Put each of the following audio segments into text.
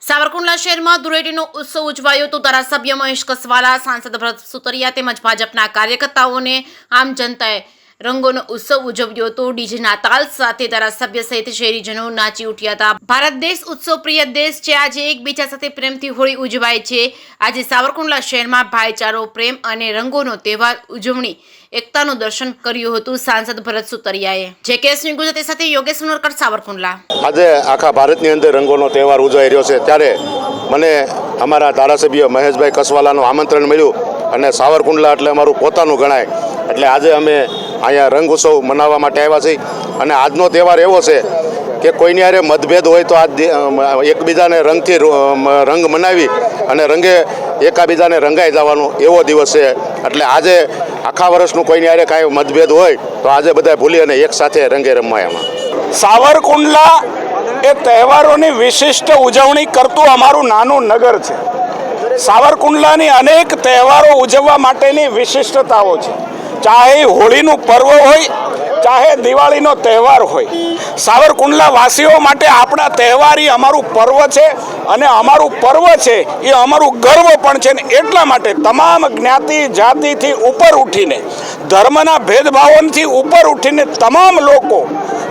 સાવરકુંડલા શહેરમાં ધૂળેટીનો ઉત્સવ ઉજવાયો તો ધારાસભ્ય મહેશ કસવાલા, સાંસદ ભરત સુતરિયા તેમજ ભાજપના કાર્યકર્તાઓને આમ જનતાએ રંગોનો ઉત્સવ ઉજવ્યો હતો। ડીજેના તાલ સાથે ધારાસભ્ય સહિત શહેરીજનો નાચી ઉઠ્યા હતા। ભારત દેશ ઉત્સવ પ્રિય દેશ છે। આજે એકબીજા સાથે પ્રેમથી હોળી ઉજવાય છે। આજે સાવરકુંડલા શહેરમાં ભાઈચારો, પ્રેમ અને રંગોનો તહેવાર ઉજવણી એકતાનું દર્શન કર્યું હતું સાંસદ ભરત સુતરિયાએ। જેકેએસની ગુજરાતી સાથે યોગેશ ઉનરકર, સાવરકુંડલા। આજે આખા ભારતની અંદર રંગોનો તહેવાર ઉજવાઈ રહ્યો છે, ત્યારે મને અમારા ધારાસભ્ય મહેશભાઈ કસવાલાનું આમંત્રણ મળ્યું અને સાવરકુંડલા એટલે અમારું પોતાનું ગણાય, એટલે આજે અમે અહીંયા રંગ ઉત્સવ મનાવવા માટે આવ્યા છીએ। અને આજનો તહેવાર એવો છે કે કોઈની હારે મતભેદ હોય તો આજ એકબીજાને રંગથી રંગ મનાવી અને રંગે એકાબીજાને રંગાઈ જવાનો એવો દિવસ છે। એટલે આજે આખા વર્ષનું કોઈની હારે કાંઈ મતભેદ હોય તો આજે બધા ભૂલી અને એક સાથે રંગે રમવાય। એમાં સાવરકુંડલા એ તહેવારોની વિશિષ્ટ ઉજવણી કરતું અમારું નાનું નગર છે। સાવરકુંડલાની અનેક તહેવારો ઉજવવા માટેની વિશિષ્ટતાઓ છે, ચાહે હોળીનું પર્વ હોય, ચાહે દિવાળીનો તહેવાર હોય। સાવરકુંડલા વાસીઓ માટે આપણા તહેવાર એ અમારું પર્વ છે અને અમારું પર્વ છે એ અમારું ગર્વ પણ છે। ને એટલા માટે તમામ જ્ઞાતિ જાતિથી ઉપર ઉઠીને, ધર્મના ભેદભાવોથી ઉપર ઉઠીને તમામ લોકો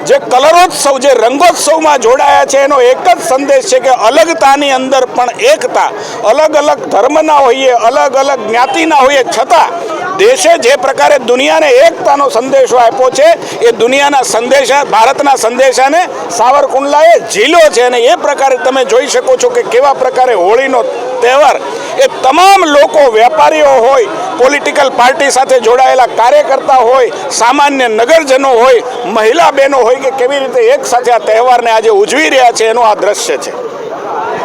જે કલરોત્સવ, જે રંગોત્સવમાં જોડાયા છે, એનો એક જ સંદેશ છે કે અલગતાની અંદર પણ એકતા। અલગ અલગ ધર્મના હોઈએ, અલગ અલગ જ્ઞાતિના હોઈએ, છતાં દેશે જે પ્રકારે દુનિયાને એકતાનો સંદેશો આપ્યો છે, એ દુનિયાના સંદેશા, ભારતના સંદેશાને સાવરકુંડલાએ ઝીલ્યો છે। અને એ પ્રકારે તમે જોઈ શકો છો કે કેવા પ્રકારે હોળીનો તહેવાર એ તમામ લોકો, વેપારીઓ હોય, પોલિટિકલ પાર્ટી સાથે જોડાયેલા કાર્યકર્તા હોય, સામાન્ય નગરજનો હોય, મહિલા બહેનો હોય, કે કેવી રીતે એક સાથે આ તહેવારને આજે ઉજવી રહ્યા છે, એનું આ દ્રશ્ય છે।